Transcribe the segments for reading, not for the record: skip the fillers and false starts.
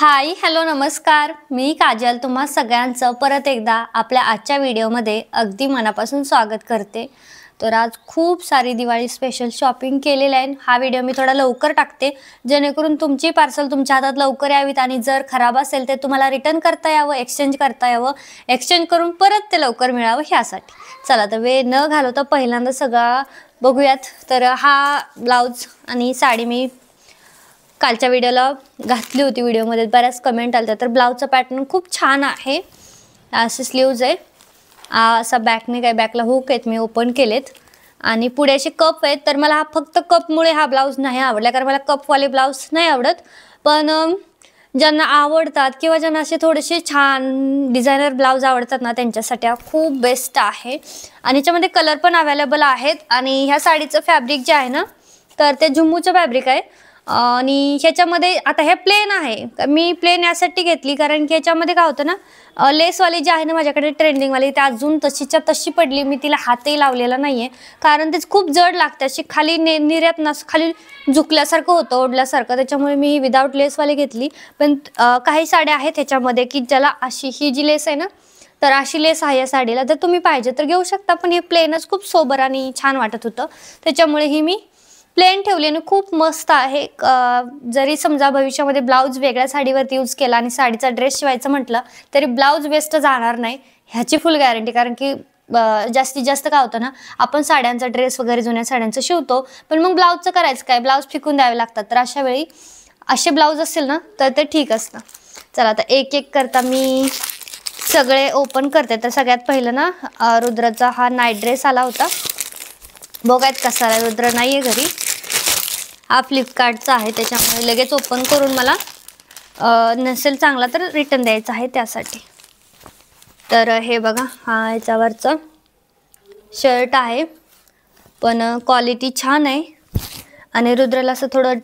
Hi hello नमस्कार, मी काजल तुम्हा सगळ्यांचं परत एकदा आपल्या आजच्या व्हिडिओमध्ये अगदी मनापासून स्वागत करते। तर आज खूप सारी दिवाळी स्पेशल शॉपिंग केलेली आहे। हा व्हिडिओ मी थोडा लवकर टाकते जेणेकरून तुमची पार्सल तुमच्या हातात लवकर यावीत आणि जर खराब असेल ते तुम्हाला रिटर्न करता यावं, एक्सचेंज करता यावं, एक्सचेंज करून परत ते लवकर मिळावं ह्यासाठी। चला तर वेळ न घालवता पहिल्यांदा सगळं बघूयात। तर हा ब्लाउज आणि साडी मी कालच्या व्हिडिओला घातली होती, व्हिडिओमध्ये बऱ्याच कमेंट आल्या। तर ब्लाउजचा पॅटर्न खूप छान आहे, असे स्लीव्ज आहे, असा बॅकने काय बॅकला हुक आहेत, मी ओपन केलेत आणि पुढे असे कप आहेत। तर मला फक्त कपमुळे हा ब्लाउज नाही आवडला, कारण मला कपवाले ब्लाउज नाही आवडत, पण ज्यांना आवडतात किंवा ज्यांना असे थोडेसे छान डिझायनर ब्लाउज आवडतात ना त्यांच्यासाठी हा खूप बेस्ट आहे। आणि याच्यामध्ये कलर पण अवेलेबल आहेत आणि ह्या साडीचं फॅब्रिक जे आहे ना तर ते जुम्मूचं फॅब्रिक आहे आणि ह्याच्यामध्ये आता हे प्लेन आहे, मी प्लेन यासाठी घेतली कारण की ह्याच्यामध्ये काय होतं ना लेसवाली जी आहे ना माझ्याकडे ट्रेंडिंगवाली ती अजून तशीच्या तशी पडली, मी तिला हातही लावलेला नाहीये कारण तेच खूप जड लागते, अशी खाली निर्यात नस खाली झुकल्यासारखं होतं ओढल्यासारखं, त्याच्यामुळे मी विदाउट लेसवाली घेतली। पण काही साड्या आहेत ह्याच्यामध्ये की ज्याला अशी ही जी लेस आहे ना तर अशी लेस आहे या साडीला, तर तुम्ही पाहिजे तर घेऊ शकता, पण हे प्लेनच खूप सोबर आणि छान वाटत होतं त्याच्यामुळे ही मी प्लेन ठेवली आणि खूप मस्त आहे। जरी समजा भविष्यामध्ये ब्लाउज वेगळ्या साडीवरती यूज केला आणि साडीचा ड्रेस शिवायचं म्हटलं तरी ब्लाउज वेस्ट जाणार नाही ह्याची फुल गॅरंटी, कारण की जास्तीत जास्त काय होतं ना आपण साड्यांचा ड्रेस वगैरे जुन्या साड्यांचं शिवतो, पण मग ब्लाउजचं करायचं काय, ब्लाउज फेकून द्यावे लागतात, तर अशा वेळी असे ब्लाउज असेल ना तर ते ठीक असतं। चला आता एक एक करता मी सगळे ओपन करते। तर सगळ्यात पहिलं ना रुद्राचा हा नाईट ड्रेस आला होता, बघायत कसा आहे, रुद्र नाही आहे घरी, हा फ्लिपकार्टचा आहे त्याच्यामुळे लगेच ओपन करून मला नसेल चांगला तर रिटर्न द्यायचा आहे त्यासाठी। तर हे बघा हा याच्यावरचं शर्ट आहे, पण क्वालिटी छान आहे आणि रुद्रला असं थोडं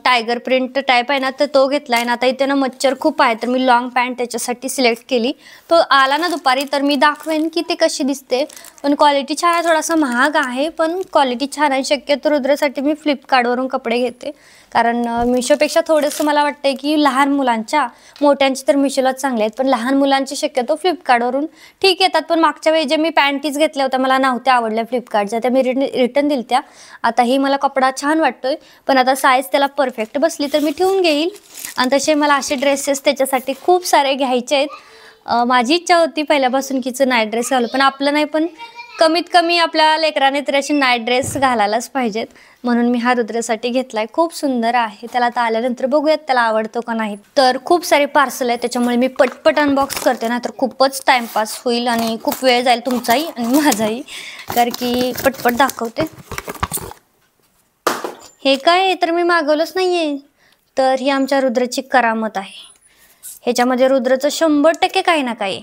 टायगर प्रिंट टाईप आहे ना तर तो घेतला आहे ना। आता इथे ना मच्छर खूप आहे तर मी लॉंग पॅन्ट त्याच्यासाठी सिलेक्ट केली, तो आला ना दुपारी तर मी दाखवेन की ते कशी दिसते, पण क्वालिटी छान आहे, थोडासा महाग आहे पण क्वालिटी छान आहे। शक्यतो रुद्रासाठी मी फ्लिपकार्टवरून कपडे घेते कारण मिशोपेक्षा थोडंसं मला वाटतं की लहान मुलांच्या, मोठ्यांची तर मिशोलाच चांगले आहेत पण लहान मुलांची शक्यतो फ्लिपकार्टवरून ठीक येतात। पण मागच्या वेळी जे मी पॅन्टीज घेतल्या होत्या मला नव्हत्या आवडल्या फ्लिपकार्टच्या, त्या मी रिटर्न दिल्या। आता ही मला कपडा छान वाटतोय पण आता साईज त्याला परफेक्ट बसली तर मी ठेवून घेईल आणि तसे मला असे ड्रेसेस त्याच्यासाठी खूप सारे घ्यायचे आहेत। माझी इच्छा होती पहिल्यापासून की नाईट ड्रेस घालू, पण आपलं नाही, पण कमीत कमी आपल्या लेकराने तरी असे नाईट ड्रेस घालायलाच पाहिजेत, म्हणून मी हा रुद्रासाठी घेतलाय, खूप सुंदर आहे। त्याला आता आल्यानंतर बघूयात त्याला आवडतो का नाही। तर खूप सारे पार्सल आहे त्याच्यामुळे मी पटपट अनबॉक्स करते ना तर खूपच टाइमपास होईल आणि खूप वेळ जाईल तुमचाही आणि माझाही, कारण की पटपट दाखवते। हे काय तर मी मागवलंच नाहीये, तर ही आमच्या रुद्राची करामत आहे। ह्याच्यामध्ये रुद्राचं 100% काही ना काही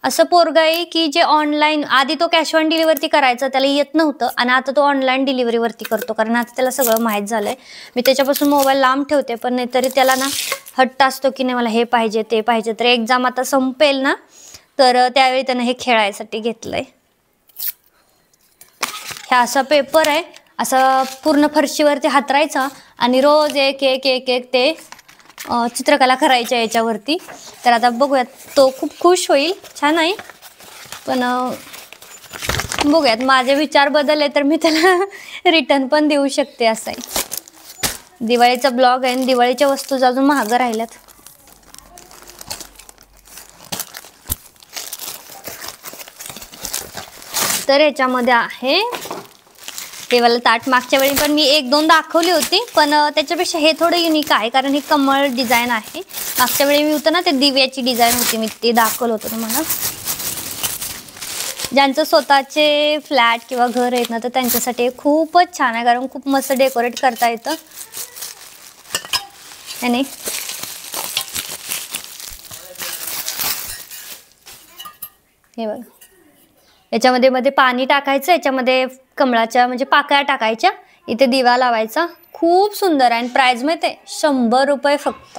असं पोरगा आहे की जे ऑनलाईन, आधी तो कॅश ऑन डिलिव्हरी करायचा, त्याला येत नव्हतं आणि आता तो ऑनलाईन डिलिव्हरीवरती करतो कारण आता त्याला सगळं माहीत झालंय। मी त्याच्यापासून मोबाईल लांब ठेवते पण नाहीतरी त्याला ना हट्ट असतो की नाही मला हे पाहिजे ते पाहिजे। तर एक्झाम आता संपेल ना तर त्यावेळी त्यानं हे खेळायसाठी घेतलंय। हा असा पेपर आहे, असं पूर्ण फरशीवरती हातरायचा आणि रोज एक एक एक एक ते चित्रकला करायच्या याच्यावरती। तर आता बघूयात, तो खूप खुश होईल, छान आहे, पण बघूयात माझे विचार बदलले तर मी त्याला रिटर्न पण देऊ शकते असं आहे। दिवाळीचा ब्लॉग आहे आणि दिवाळीच्या वस्तू अजून महाग राहिल्यात। तर याच्यामध्ये आहे हे वाला ताट, मागच्या वेळी पण मी एक दोन दाखवली होती पण त्याच्यापेक्षा हे थोडं युनिक आहे कारण हे कमळ डिझाईन आहे। मागच्या वेळी मी होतं ना ते दिव्याची डिझाईन होती, मी ते दाखवलं होतं तुम्हाला। ज्यांचं स्वतःचे फ्लॅट किंवा घर आहेत ना तर त्यांच्यासाठी खूपच छान आहे कारण खूप मस्त डेकोरेट करता येतं आणि हे बघा याच्यामध्ये मध्ये पाणी टाकायचं, याच्यामध्ये कमळाच्या म्हणजे पाकळ्या टाकायच्या, इथे दिवा लावायचा, खूप सुंदर आहे। आणि प्राइस माहिती आहे 100 रुपये फक्त,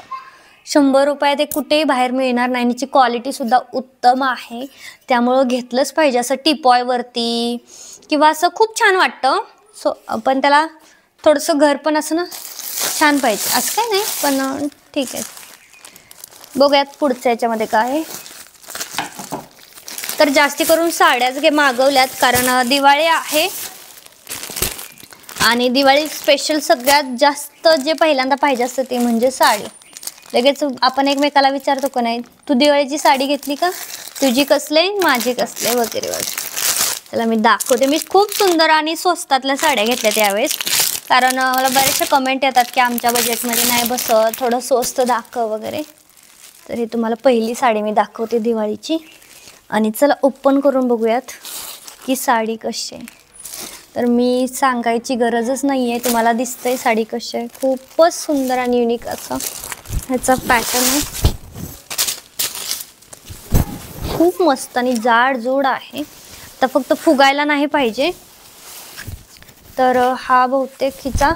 100 रुपये ते कुठेही बाहेर मिळणार नाही। याची क्वालिटी सुद्धा उत्तम आहे त्यामुळं घेतलंच पाहिजे, असं टिपॉयवरती किंवा असं खूप छान वाटतं। पण त्याला थोडंसं घर पण असं ना छान पाहिजे, असं काय नाही पण ठीक आहे। बघूयात पुढच्या याच्यामध्ये काय आहे. तर जास्ती करून साड्याच मागवल्यात, कारण दिवाळी आहे आणि दिवाळी स्पेशल सगळ्यात जास्त जे पहिल्यांदा पाहिजे असतं ते म्हणजे साडी. लगेच आपण एकमेकाला विचारतो का नाही, तू दिवाळीची साडी घेतली का, तुझी कसले, माझी कसले वगैरे वगैरे. त्याला मी दाखवते. मी खूप सुंदर आणि स्वस्तातल्या साड्या घेतल्या त्यावेळेस, कारण मला बरेचसे कमेंट येतात की आमच्या बजेटमध्ये नाही बसत, थोडं स्वस्त दाखव वगैरे. तर हे तुम्हाला पहिली साडी मी दाखवते दिवाळीची. आणि चला ओपन करून बघूयात की साडी कशी आहे. तर मी सांगायची गरजच नाही आहे, तुम्हाला दिसतंय साडी कशी आहे. खूपच सुंदर आणि युनिक असं ह्याचा पॅटर्न आहे. खूप मस्त आणि जाडजूड आहे. तर फक्त फुगायला नाही पाहिजे. तर हा बहुतेक हिचा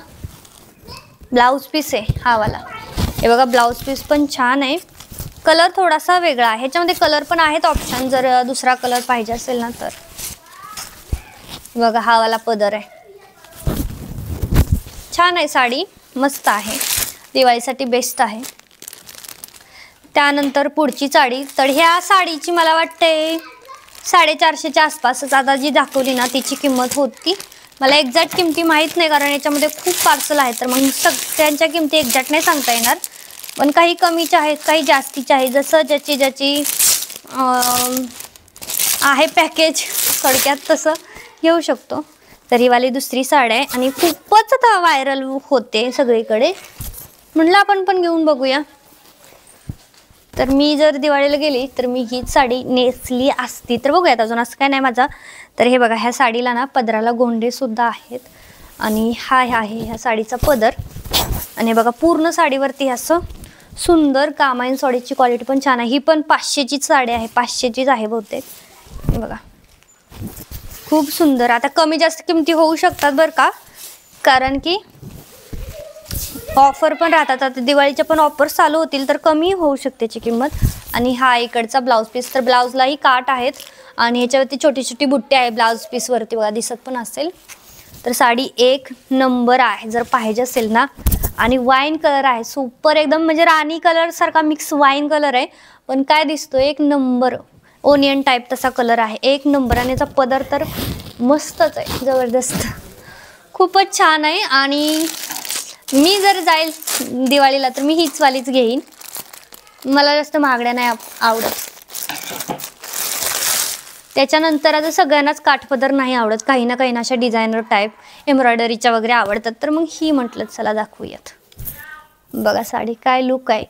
ब्लाऊज पीस आहे हा वाला. हे बघा ब्लाऊज पीस पण छान आहे. कलर थोडासा वेगळा आहे, ह्याच्यामध्ये कलर पण आहेत ऑप्शन, जर दुसरा कलर पाहिजे असेल ना तर. बघा हा वाला पदर आहे. छान आहे साडी, मस्त आहे, दिवाळीसाठी बेस्ट आहे. त्यानंतर पुढची साडी. तर ह्या साडीची मला वाटते 450च्या आसपासच. आता जी दाखवली ना तिची किंमत होती, मला एक्झॅक्ट किमती माहीत नाही कारण याच्यामध्ये खूप पार्सल आहेत, तर मग सगळ्यांच्या किमती एक्झॅक्ट नाही सांगता येणार. पण काही कमीच्या आहेत, काही जास्तीच्या आहेत, जसं ज्याची आहे पॅकेज थोडक्यात तसं घेऊ शकतो. तर ही वाली दुसरी साडी आहे आणि खूपच आता व्हायरल होते सगळीकडे, म्हटलं आपण पण घेऊन बघूया. तर मी जर दिवाळीला गेली तर मी हीच साडी नेसली असती. तर बघूयात, अजून असं काय नाही माझा. तर हे बघा ह्या साडीला ना पदराला गोंडे सुद्धा आहेत आणि हा आहे ह्या साडीचा पदर. आणि बघा पूर्ण साडीवरती असं सुंदर काम आहे. साडीची क्वालिटी पण छान आहे. ही पण 500चीच साडी आहे, 500चीच आहे बहुतेक. हे बघा खूप सुंदर. आता कमी जास्त किमती होऊ शकतात बरं का, कारण की ऑफर पण राहतात. आता दिवाळीच्या पण ऑफर चालू होतील तर कमी होऊ शकते त्याची किंमत. आणि हा इकडचा ब्लाऊज पीस. तर ब्लाऊजलाही काठ आहेत आणि ह्याच्यावरती छोटी छोटी बुट्टी आहे ब्लाऊज पीसवरती, बघा दिसत पण असेल. तर साडी एक नंबर आहे जर पाहिजे असेल ना. आणि वाईन कलर आहे, सुपर एकदम, म्हणजे राणी कलर सारखा मिक्स वाईन कलर आहे, पण काय दिसतो एक नंबर, ओनियन टाईप तसा कलर आहे, एक नंबर. आणि याचा पदर तर मस्तच आहे, जबरदस्त, खूपच छान आहे. आणि मी जर जाईल दिवाळीला तर मी हीच वालीच घेईन, मला जास्त महागड्या नाही आवडत. त्याच्यानंतर आता सगळ्यांनाच काठपदर नाही आवडत, काही ना काही ना अशा डिझायनर टाईप एम्ब्रॉयडरीच्या वगैरे आवडतात. तर मग ही म्हटलं चला दाखवूयात. बघा साडी काय लुक आहे,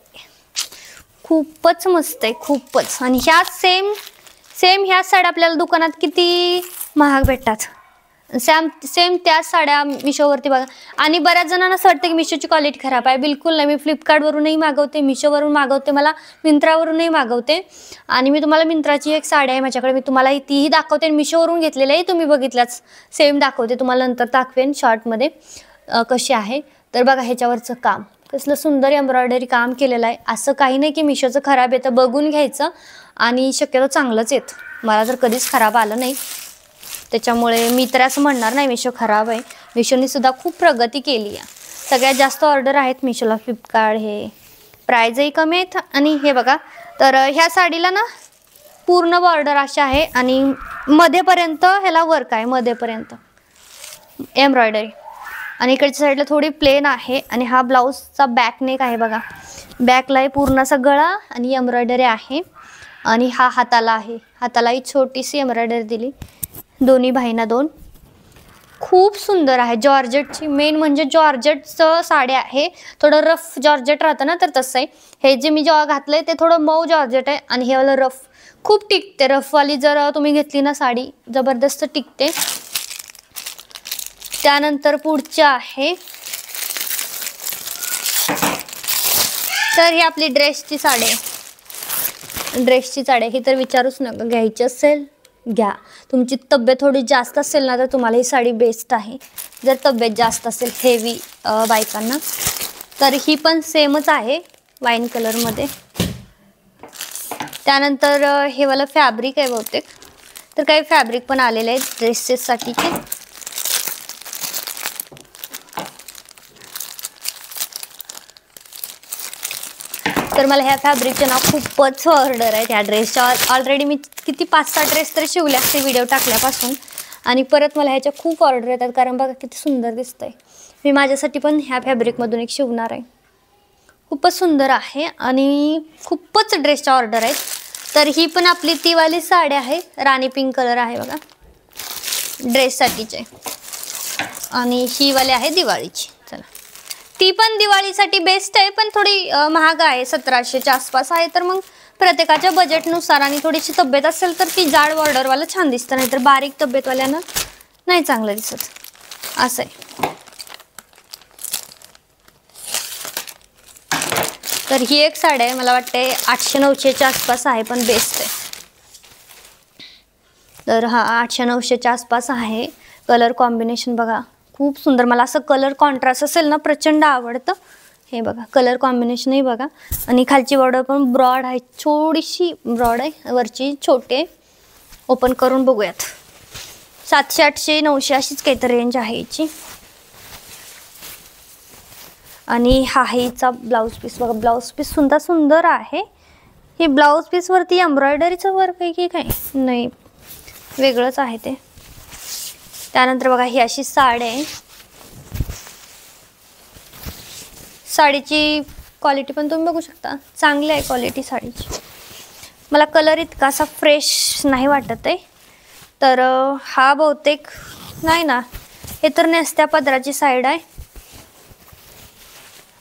खूपच मस्त आहे, खूपच. आणि ह्या सेम ह्या साड्या आपल्याला दुकानात किती महाग भेटतात. सेम त्याच साड्या मिशोवरती बघा. आणि बऱ्याच जणांना असं वाटतं की मिशोची क्वालिटी खराब आहे. बिलकुल नाही, मी फ्लिपकार्टवरूनही मागवते, मिशोवरून मागवते, मला मिंत्रावरूनही मागवते. आणि मी तुम्हाला मिंत्राची एक साडी आहे माझ्याकडे, मी तुम्हाला तीही दाखवते. आणि मिशोवरून घेतलेली आहे, तुम्ही बघितल्याच, सेम दाखवते तुम्हाला, नंतर दाखवेन शॉर्टमध्ये कशी आहे. तर बघा ह्याच्यावरचं काम कसलं सुंदर एम्ब्रॉयडरी काम केलेलं आहे. असं काही नाही की मिशोचं खराब येतं, बघून घ्यायचं. आणि शक्यतो चांगलंच येतं, मला तर कधीच खराब आलं नाही. त्याच्यामुळे मी तर असं म्हणणार नाही मिशो खराब आहे. मिशोने सुद्धा खूप प्रगती केली आहे. सगळ्यात जास्त ऑर्डर आहेत मिशोला, फ्लिपकार्ट हे, प्राईजही कमी आहेत. आणि हे बघा, तर ह्या साडीला ना पूर्ण बॉर्डर अशी आहे आणि मध्येपर्यंत ह्याला वर्क आहे, मध्येपर्यंत एम्ब्रॉयडरी. आणि इकडच्या साईडला थोडी प्लेन आहे. आणि हा ब्लाऊजचा बॅक नेक आहे बघा, बॅकलाही पूर्ण असा गळा आणि एम्ब्रॉयडरी आहे. आणि हा हाताला आहे, हातालाही छोटीशी एम्ब्रॉयडरी दिली, दोन्ही बाहींना दोन. खूप सुंदर आहे, जॉर्जेटची, मेन म्हणजे जॉर्जेटचं साडी आहे. थोडं रफ जॉर्जेट राहतं ना, तर तसं आहे. हे जे मी जेव्हा घातलंय ते थोडं मऊ जॉर्जेट आहे आणि हे वाला रफ, खूप टिकते. रफवाली जर तुम्ही घेतली ना साडी, जबरदस्त टिकते. त्यानंतर पुढची आहे, तर ही आपली ड्रेसची साडी आहे. ड्रेसची साडी ही तर विचारूच नका, घ्यायची असेल घ्या. तुमची तब्येत थोडी जास्त असेल ना तर तुम्हाला ही साडी बेस्ट आहे. जर तब्येत जास्त असेल हेवी बायकांना, तर ही पण सेमच आहे वाईन कलरमध्ये. त्यानंतर हे वाला फॅब्रिक आहे बहुतेक, तर काही फॅब्रिक पण आलेले आहेत ड्रेसेससाठीचे. तर मला ह्या फॅब्रिकचे ना खूपच ऑर्डर आहेत ह्या ड्रेसच्या. ऑलरेडी मी किती 5-6 ड्रेस तरी शिवले असते व्हिडिओ टाकल्यापासून, आणि परत मला ह्याच्या खूप ऑर्डर येतात कारण बघा किती सुंदर दिसतंय. मी माझ्यासाठी पण ह्या फॅब्रिकमधून एक शिवणार आहे. खूपच सुंदर आहे आणि खूपच ड्रेसच्या ऑर्डर आहेत. तर ही पण आपली ती वाली साडी आहे, राणी पिंक कलर आहे बघा ड्रेससाठीचे, आणि ही वाली आहे दिवाळीची. चला, ती पण दिवाळीसाठी बेस्ट आहे, पण थोडी महाग आहे, 1700च्या आसपास आहे. तर मग प्रत्येकाच्या बजेटनुसार आणि थोडीशी तब्येत असेल तर ती जाड बॉर्डरवालं छान दिसतं, नाहीतर बारीक तब्येतवाल्यानं नाही चांगलं दिसत. असं आहे. तर ही एक साडी आहे, मला वाटते 800-900च्या आसपास आहे, पण बेस्ट आहे. तर हा 800-900च्या आसपास आहे. कलर कॉम्बिनेशन बघा खूप सुंदर. मला असं कलर कॉन्ट्रास्ट असेल ना प्रचंड आवडतं. हे बघा कलर कॉम्बिनेशनही बघा, आणि खालची बॉर्डर पण ब्रॉड आहे, थोडीशी ब्रॉड आहे, वरची छोटे. ओपन करून बघूयात. 700, 800, 900 अशीच काहीतरी रेंज आहे याची. आणि हा हिचा ब्लाऊज पीस बघा, ब्लाऊज पीस सुंदर सुंदर आहे. हे ब्लाऊज पीसवरती एम्ब्रॉयडरीचं वर्क आहे की काय, नाही वेगळंच आहे ते. त्यानंतर बघा ही अशी साडी आहे. साडीची क्वालिटी पण तुम्ही बघू शकता, चांगली आहे क्वालिटी साडीची. मला कलर इतका असा फ्रेश नाही वाटत आहे. तर हा बहुतेक नाही ना, हे तर नेसत्या पदराची साईड आहे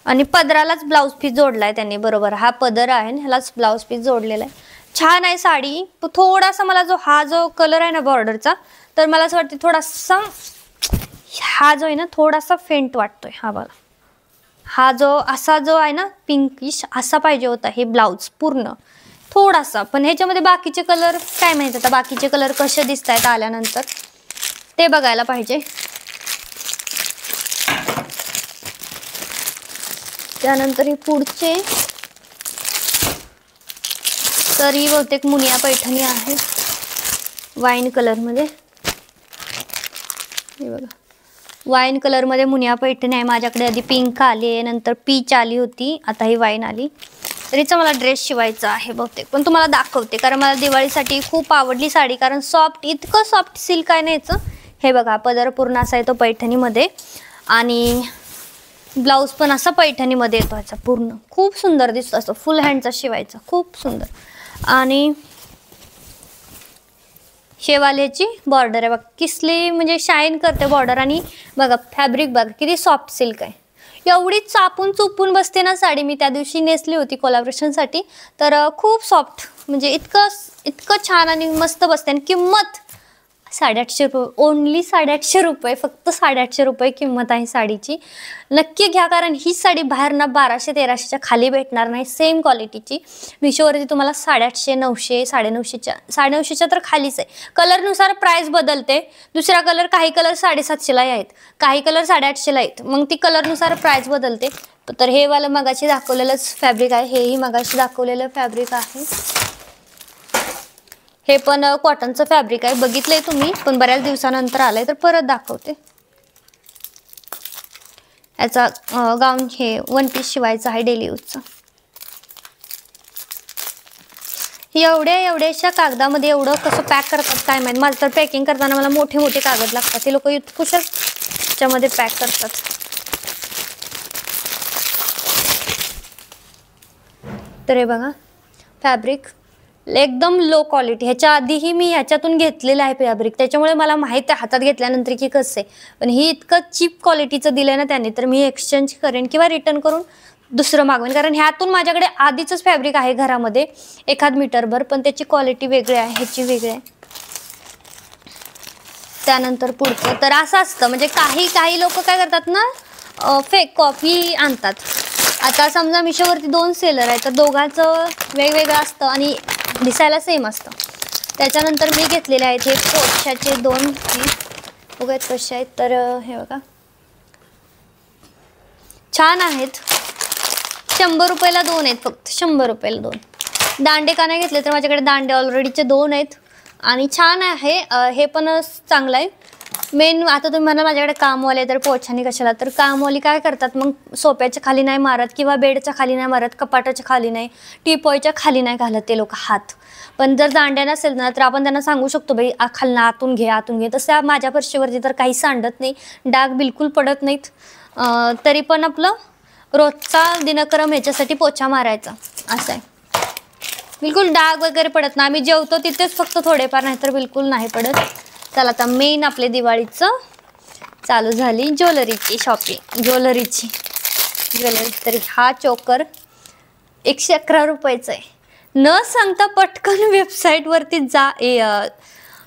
आणि पदरालाच ब्लाऊज पीस जोडलाय त्यांनी, बरोबर हा पदर आहे आणि ह्यालाच ब्लाऊज पीस जोडलेला आहे. छान आहे साडी. थोडासा मला हा जो कलर आहे ना बॉर्डरचा, तर मला असं वाटतं थोडासा हा जो आहे ना थोडासा फेंट वाटतोय. हा बघा, हा जो असा जो आहे ना पिंकिश असा पाहिजे होता हे ब्लाऊज पूर्ण थोडासा. पण ह्याच्यामध्ये बाकीचे कलर काय माहिती, आता बाकीचे कलर कसे दिसत आहेत आल्यानंतर ते बघायला पाहिजे. त्यानंतर ही पुढचे, तर ही बहुतेक मुनिया पैठणी आहे वाईन कलरमध्ये. हे बघा वाईन कलरमध्ये मुनिया पैठणी आहे. माझ्याकडे आधी पिंक आली आहे, नंतर पीच आली होती, आता ही वाईन आली. तर हिचा मला ड्रेस शिवायचा आहे बहुतेक, पण तुम्हाला दाखवते कारण मला दिवाळीसाठी खूप आवडली साडी. कारण सॉफ्ट, इतकं सॉफ्ट सिल्क आहे ना याचं. हे बघा पदर पूर्ण असा आहे तो पैठणीमध्ये, आणि ब्लाऊज पण असा पैठणीमध्ये येतो ह्याचा पूर्ण. खूप सुंदर दिसतो, असं फुल हँडचा शिवायचा, खूप सुंदर. आणि शेवाल्याची बॉर्डर आहे बघा, किसली म्हणजे शाईन करते बॉर्डर. आणि बघा फॅब्रिक बघा किती सॉफ्ट सिल्क आहे. एवढी चापून चुपून बसते ना साडी. मी त्या दिवशी नेसली होती कोलॅबरेशनसाठी, तर खूप सॉफ्ट, म्हणजे इतकं छान आणि मस्त बसते. आणि किंमत 850 रुपये, ओनली 850 रुपये, फक्त 850 रुपये किंमत आहे साडीची. नक्की घ्या, कारण ही साडी बाहेर ना 1200-1300च्या खाली भेटणार नाही सेम क्वालिटीची. मिशोवरती तुम्हाला 850, 900, 950च्या तर खालीच आहे. कलरनुसार प्राइस बदलते. दुसरा कलर, काही कलर 750ला आहेत, काही कलर 850ला आहेत, मग ती कलरनुसार प्राइस बदलते. तर हे वाला मगाशी दाखवलेलंच फॅब्रिक आहे, हेही मगाशी दाखवलेलं फॅब्रिक आहे. हे पण कॉटनचं फॅब्रिक आहे, बघितलंय तुम्ही, पण बऱ्याच दिवसानंतर आलंय तर परत दाखवते. याचा गाऊन हे वन पीस शिवायचा आहे डेली यूजचा. एवढ्याशा कागदामध्ये एवढं कसं पॅक करतात काय माहिती. माझं तर पॅकिंग करताना मला मोठे मोठे कागद लागतात, ते लोक इतकुशाच त्याच्यामध्ये पॅक करतात. तर हे बघा फॅब्रिक एकदम लो क्वालिटी. ह्याच्या आधीही मी ह्याच्यातून घेतलेलं आहे फॅब्रिक, त्याच्यामुळे मला माहिती आहे हातात घेतल्यानंतर की कसं आहे. पण ही इतकं चीप क्वालिटीचं दिलं आहे ना त्यांनी, तर मी एक्सचेंज करेन किंवा रिटर्न करून दुसरं मागवेन. कारण ह्यातून माझ्याकडे आधीचंच फॅब्रिक आहे घरामध्ये 1 मीटरभर, पण त्याची क्वालिटी वेगळी आहे, ह्याची वेगळी आहे. त्यानंतर पुढचं तर असं असतं, म्हणजे काही लोक काय करतात ना, फेक कॉपी आणतात. आता समजा मिशोवरती 2 सेलर आहेत, तर दोघांचं वेगवेगळं असतं आणि दिसायला सेम असतं. त्याच्यानंतर मी घेतलेले आहेत हे पोशाचे 2 पीस, बघूयात कसे आहेत. तर हे बघा छान आहेत. 100 रुपयाला 2 आहेत, फक्त 100 रुपयाला 2. दांडे का नाही घेतले, तर माझ्याकडे दांडे ऑलरेडीचे 2 आहेत आणि छान आहे. हे पण चांगलं आहे. मेन आता तुम्ही म्हणा माझ्याकडे कामवाले तर पोछानी कशाला, तर कामवाली काय करतात मग सोप्याच्या खाली नाही मारत किंवा बेडच्या खाली नाही मारत, कपाटाच्या खाली नाही, टीपॉयच्या खाली नाही घालत ते लोक हात. पण जर दांड्या नसेल ना तर आपण त्यांना सांगू शकतो बाई खालनं आतून घे आतून घे. तसं माझ्या फरशीवरती तर काही सांडत नाही, डाग बिलकुल पडत नाहीत. तरी पण आपलं रोजचा दिनक्रम ह्याच्यासाठी पोछा मारायचा असं आहे. बिलकुल डाग वगैरे पडत ना, आम्ही जेवतो तिथेच फक्त थोडेफार, नाही तर बिलकुल नाही पडत. चला आता मेन आपले दिवाळीचं चालू झाली ज्वेलरीची शॉपिंग. ज्वेलरी तर हा चोकर 111 रुपयाचा आहे. न सांगता पटकन वेबसाईटवरती जा,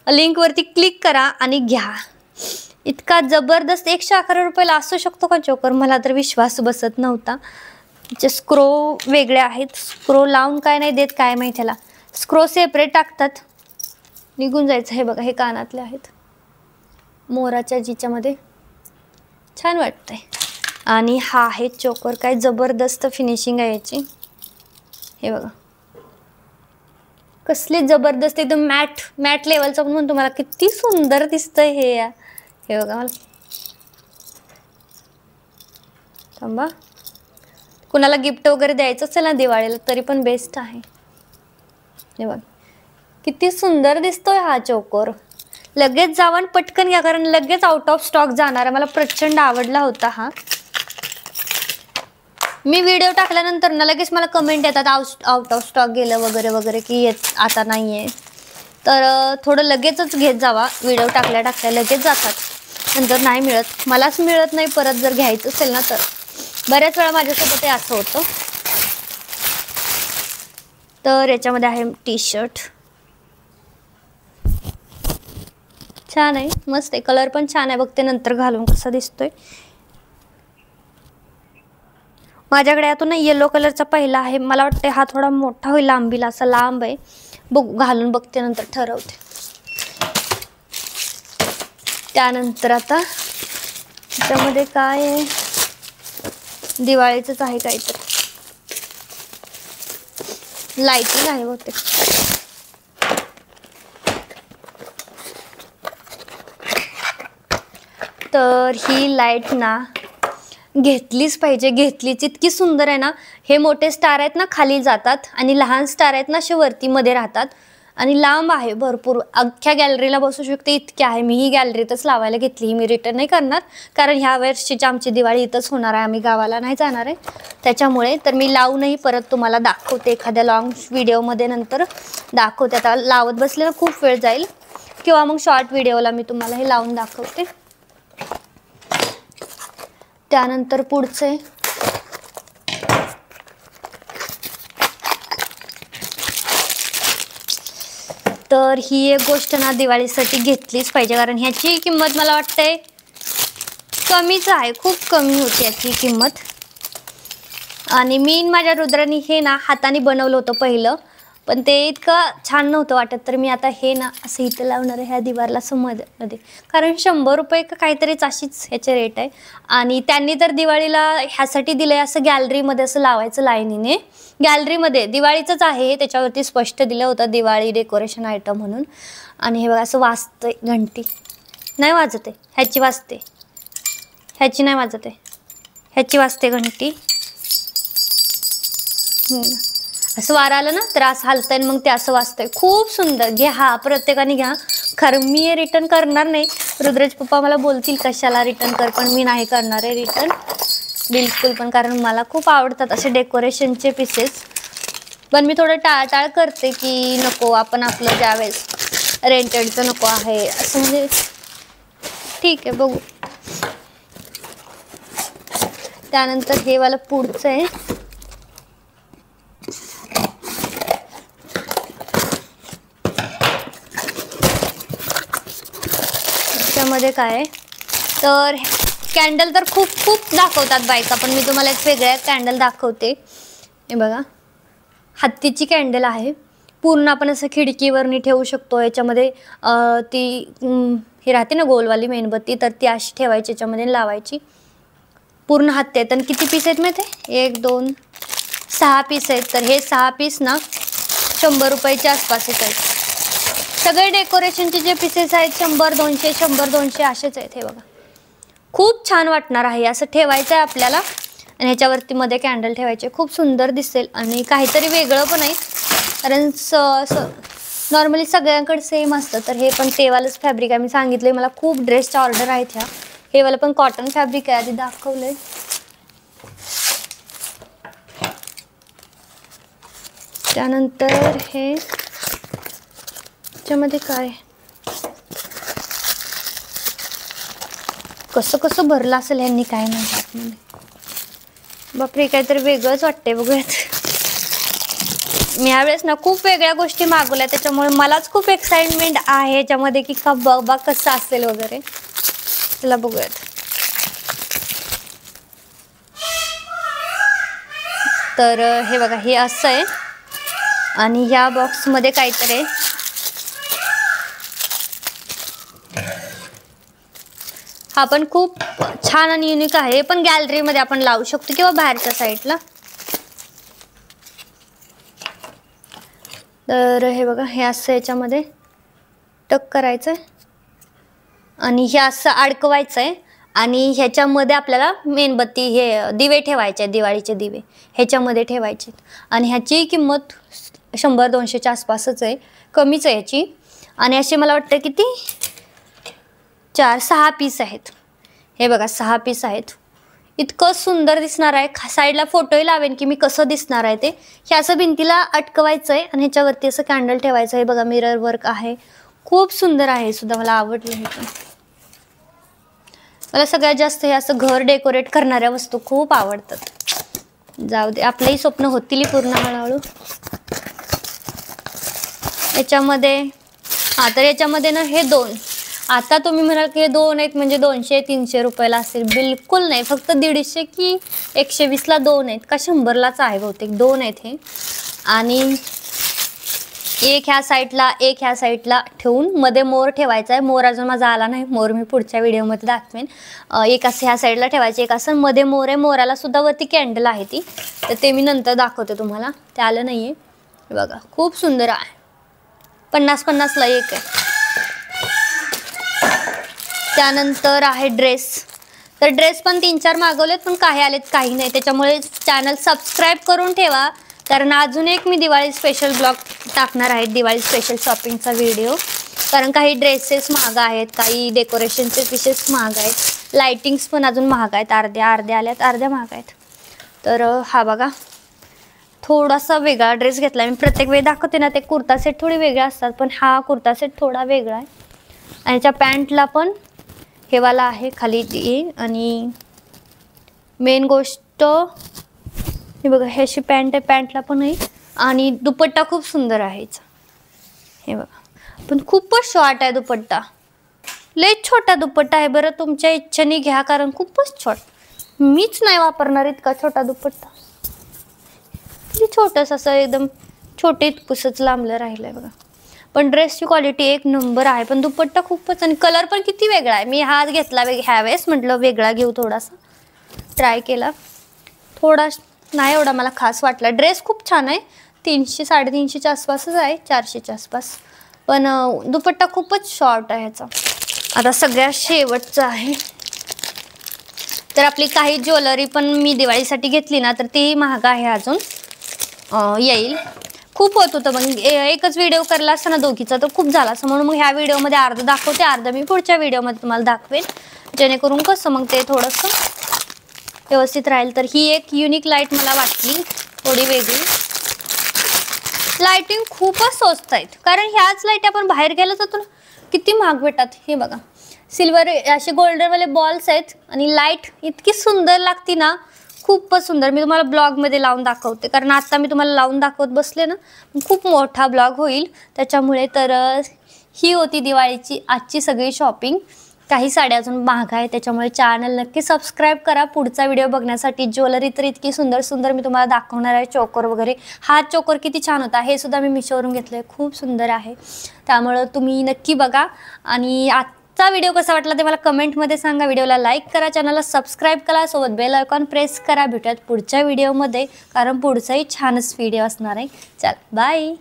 लिंकवरती क्लिक करा आणि घ्या. इतका जबरदस्त 111 रुपयाला असू शकतो का चोकर, मला तर विश्वास बसत नव्हता. जे स्क्रो वेगळे आहेत, स्क्रो लावून काय नाही देत काय माहिती त्याला, स्क्रो सेपरेट टाकतात निघून जायचं. हे बघा हे कानातले आहेत मोराच्या जिच्यामध्ये, छान वाटतंय. आणि हा आहे चोकर, काय जबरदस्त फिनिशिंग आहे याची. हे बघा कसली जबरदस्त एकदम मॅट लेवलचं पण म्हणतो, मला किती सुंदर दिसतंय हे. हे बघा मला थांबा, कुणाला गिफ्ट वगैरे द्यायचं असेल ना दिवाळीला तरी पण बेस्ट आहे. हे बघा किती सुंदर दिसतोय हा चोकर. लगेच जावं पटकन घ्या कारण लगेच आउट ऑफ स्टॉक जाणार आहे. मला प्रचंड आवडला होता हा. मी व्हिडिओ टाकल्यानंतर ना लगेच मला कमेंट येतात आउट ऑफ स्टॉक गेलं वगैरे वगैरे की आता नाही आहे. तर थोडं लगेचच घेत जावा, व्हिडिओ टाकल्या लगेच जातात, नंतर नाही मिळत. मलाच मिळत नाही परत जर घ्यायचं असेल ना तर. बऱ्याच वेळा माझ्यासोबत हे असं होतं. तर याच्यामध्ये आहे टी शर्ट, छान आहे मस्त आहे, कलर पण छान आहे. बघते नंतर घालून कसा दिसतोय. माझ्याकडे यातून येलो कलरचा पहिला आहे, मला वाटतं हा थोडा मोठा होईल, लांबीला असा लांब आहे. घालून बघते नंतर ठरवते. त्यानंतर आता त्याच्यामध्ये काय आहे, दिवाळीचंच आहे काहीतरी, लाइटिंग आहे बहुतेक. तर ही लाईट ना घेतलीच पाहिजे, घेतलीच, इतकी सुंदर आहे ना. हे मोठे स्टार आहेत ना खाली जातात आणि लहान स्टार आहेत ना असे वरती मध्ये राहतात आणि लांब आहे भरपूर, अख्ख्या गॅलरीला बसू शकते इतकी आहे. मी ही गॅलरीतच लावायला घेतली, मी रिटर्न नाही करणार कारण ह्या वर्षीची आमची दिवाळी इथंच होणार आहे, आम्ही गावाला नाही जाणार आहे त्याच्यामुळे. तर मी लावूनही परत तुम्हाला दाखवते एखाद्या लॉंग व्हिडिओमध्ये, नंतर दाखवते. आता लावत बसले ना खूप वेळ जाईल किंवा मग शॉर्ट व्हिडिओला मी तुम्हाला हे लावून दाखवते. त्यानंतर पुढचे तर ही एक गोष्ट ना दिवाळीसाठी घेतलीच पाहिजे कारण ह्याची किंमत मला वाटते कमीच आहे, खूप कमी होती याची किंमत. आणि मी माझ्या रुद्रानी हे ना हाताने बनवलं होतं पहिलं, पण ते इतकं छान नव्हतं वाटत. तर मी आता हे ना असं इथं लावणार आहे ह्या दिवारला मध्ये, कारण 100 रुपये का काहीतरीच अशीच ह्याचे रेट आहे. आणि त्यांनी तर दिवाळीला ह्यासाठी दिलंय असं गॅलरीमध्ये असं लावायचं लाईनीने, गॅलरीमध्ये दिवाळीचंच आहे त्याच्यावरती स्पष्ट दिलं होतं दिवाळी डेकोरेशन आयटम म्हणून. आणि हे बघा असं वाजतंय, घंटी नाही वाजते, ह्याची वाजते, ह्याची नाही वाजते, ह्याची वाजते घंटी. असं वारा आलं ना तर असं हलतंय मग ते असं वाजतंय, खूप सुंदर. घ्या प्रत्येकाने घ्या, खरं मी रिटर्न करणार नाही. रुद्रज पप्पा मला बोलतील कशाला रिटर्न कर, पण मी नाही करणार आहे रिटर्न बिलकुल पण, कारण मला खूप आवडतात असे डेकोरेशनचे पीसेस. पण मी थोडं टाळटाळ करते की नको आपण आपलं ज्यावेळेस रेंटेडचं नको आहे असं, म्हणजे ठीक आहे बघू. त्यानंतर हे वाला पुढचं आहे, त्यामध्ये काय आहे तर कॅन्डल तर खूप खूप दाखवतात बायका, पण मी तुम्हाला एक वेगळ्या कॅन्डल दाखवते. हे बघा हत्तीची कॅन्डल आहे, पूर्ण आपण असं खिडकीवरनी ठेवू शकतो. याच्यामध्ये ती ही राहते ना गोलवाली मेणबत्ती, तर ती अशी ठेवायची, याच्यामध्ये लावायची. पूर्ण हत्ती आहेत आणि किती पीस आहेत माहिती आहे, 1 2 6 पीस आहेत. तर हे 6 पीस ना 100 रुपयाच्या आसपास आहेत, सगळे डेकोरेशनचे जे पीसेस आहेत 100 200 100 200 असेच आहेत. हे बघा खूप छान वाटणार आहे. असं ठेवायचं आहे आपल्याला आणि ह्याच्यावरती मध्ये कॅन्डल ठेवायचे. खूप सुंदर दिसेल आणि काहीतरी वेगळं पण आहे कारण नॉर्मली सगळ्यांकडे सेम असतं. तर हे पण तेवालंच फॅब्रिक आहे. मी सांगितले मला खूप ड्रेसच्या ऑर्डर आहेत ह्या. हे वाला पण कॉटन फॅब्रिक आहे, आधी दाखवलंय. त्यानंतर हे त्याच्यामध्ये काय कसं कसं भरलं असेल ह्यांनी काय म्हणतात म्हणजे. बापरे काहीतरी वेगळंच वाटतंय. बघूयात. मी यावेळेस ना खूप वेगळ्या गोष्टी मागवल्या त्याच्यामुळे मलाच खूप एक्साइटमेंट आहे याच्यामध्ये की का बघा कसं असेल वगैरे. चला बघूयात. तर हे बघा हे असं आहे आणि ह्या बॉक्समध्ये काहीतरी आहे. हा पण खूप छान आणि युनिक आहे. हे पण गॅलरीमध्ये आपण लावू शकतो किंवा बाहेरच्या साईडला. तर हे बघा हे असं याच्यामध्ये टक करायचं आहे आणि हे असं अडकवायचं आहे आणि ह्याच्यामध्ये आपल्याला मेणबत्ती हे दिवे ठेवायचे, दिवाळीचे दिवे ह्याच्यामध्ये ठेवायचे. आणि ह्याची किंमत 100 200च्या आसपासच आहे, कमीच आहे ह्याची. आणि असे मला वाटतं किती 4-6 पीस आहेत. हे बघा 6 पीस आहेत. इतकं सुंदर दिसणार आहे. साईडला फोटोही लावेन की मी कसं दिसणार आहे ते. हे असं भिंतीला अटकवायचं आहे आणि ह्याच्यावरती असं कॅन्डल ठेवायचं आहे. बघा मिरर वर्क आहे, खूप सुंदर आहे सुद्धा. मला आवडलं हे पण. मला सगळ्यात जास्त हे असं घर डेकोरेट करणाऱ्या वस्तू खूप आवडतात. जाऊ दे आपलंही स्वप्न होतील पूर्ण हळूहळू. याच्यामध्ये तर याच्यामध्ये ना हे 2. आता तुम्ही म्हणाल की हे 2 आहेत म्हणजे 200-300 रुपयाला असेल. बिलकुल नाही, फक्त 150 की 120ला 2 आहेत का 100लाच आहे बहुतेक. 2 आहेत हे. आणि एक ह्या साईडला एक ह्या साईडला ठेवून मध्ये मोर ठेवायचा आहे. मोर अजून माझा आला नाही. मोर मी पुढच्या व्हिडिओमध्ये दाखवेन. एक असं ह्या साईडला ठेवायचे, एक असं मध्ये मोर आहे. मोराला सुद्धा वरती कॅन्डल आहे ती, तर ते मी नंतर दाखवते तुम्हाला. ते आलं नाही आहे. बघा खूप सुंदर आहे. 50-50ला एक आहे. त्यानंतर आहे ड्रेस. तर ड्रेस पण 3-4 मागवलेत पण काही आलेत काही नाही. त्याच्यामुळे चॅनल सबस्क्राईब करून ठेवा कारण अजून एक मी दिवाळी स्पेशल ब्लॉग टाकणार आहे, दिवाळी स्पेशल शॉपिंगचा व्हिडिओ. कारण काही ड्रेसेस महाग आहेत, काही डेकोरेशनचे पीसेस महाग आहेत, लाइटिंग्स पण अजून महाग आहेत. अर्ध्या आल्यात, अर्ध्या महाग आहेत. तर हा बघा थोडासा वेगळा ड्रेस घेतला मी. प्रत्येक वेळी दाखवते ना ते कुर्ता सेट थोडे वेगळे असतात, पण हा कुर्ता सेट थोडा वेगळा आहे. आणि याच्या पॅन्टला पण हे वाला आहे खाली ती. आणि मेन गोष्ट हे बघा हे अशी पॅन्ट आहे, पॅन्टला पण आहे. आणि दुपट्टा खूप सुंदर आहे हिचा. हे बघा पण खूपच शॉर्ट आहे दुपट्टा. लय छोटा दुपट्टा आहे. बरं तुमच्या इच्छेने घ्या कारण खूपच छोट. मीच नाही वापरणार इतका छोटा दुपट्टा. छोटस असं एकदम छोटे पुसच लांबलं राहिलंय बघा. पण ड्रेसची क्वालिटी एक नंबर आहे. पण दुपट्टा खूपच आणि कलर पण किती वेगळा आहे. मी हाच घेतला ह्यावेळेस, म्हटलं वेगळा घेऊ. थोडासा ट्राय केला, थोडा नाही एवढा मला खास वाटला. ड्रेस खूप छान आहे. 300-350च्या आसपासच आहे, 400च्या आसपास. पण दुपट्टा खूपच शॉर्ट आहे ह्याचा. आता सगळ्यात शेवटचं आहे. तर आपली काही ज्वेलरी पण मी दिवाळीसाठी घेतली ना तर ती महाग आहे अजून. येईल खूप होत होतं. मग एकच व्हिडिओ करला असता ना दोघीचा तर खूप झाला असं. म्हणून मग ह्या व्हिडिओमध्ये अर्ध दाखवते, अर्ध मी पुढच्या व्हिडिओमध्ये तुम्हाला दाखवेन. जेणेकरून कसं मग ते थोडंसं व्यवस्थित राहील. तर ही एक युनिक लाईट मला वाटली थोडी वेगळी. लाईटिंग खूपच स्वस्त आहेत कारण ह्याच लाईट आपण बाहेर गेलो जातो ना किती महाग भेटतात. हे बघा सिल्वर असे गोल्डनवाले बॉल्स आहेत आणि लाईट इतकी सुंदर लागती ना, खूपच सुंदर. मी तुम्हाला ब्लॉगमध्ये लावून दाखवते कारण आता मी तुम्हाला लावून दाखवत बसले ना खूप मोठा ब्लॉग होईल त्याच्यामुळे. तर ही होती दिवाळीची आजची सगळी शॉपिंग. काही साड्या अजून महाग आहे त्याच्यामुळे चॅनल नक्की सबस्क्राईब करा पुढचा व्हिडिओ बघण्यासाठी. ज्वेलरी तर इतकी सुंदर सुंदर मी तुम्हाला दाखवणार आहे. चोकर वगैरे, हा चोकर किती छान होता हे सुद्धा मी मिशोवरून घेतलं आहे, खूप सुंदर आहे. त्यामुळं तुम्ही नक्की बघा. आणि आजचा व्हिडिओ कसा वाटला ते मला कमेंटमध्ये सांगा. व्हिडिओला लाईक करा, चॅनलला सबस्क्राईब करा, सोबत बेल आयकॉन प्रेस करा. भेटूयात पुढच्या व्हिडिओमध्ये कारण पुढचाही छानच व्हिडिओ असणार आहे. चल बाय.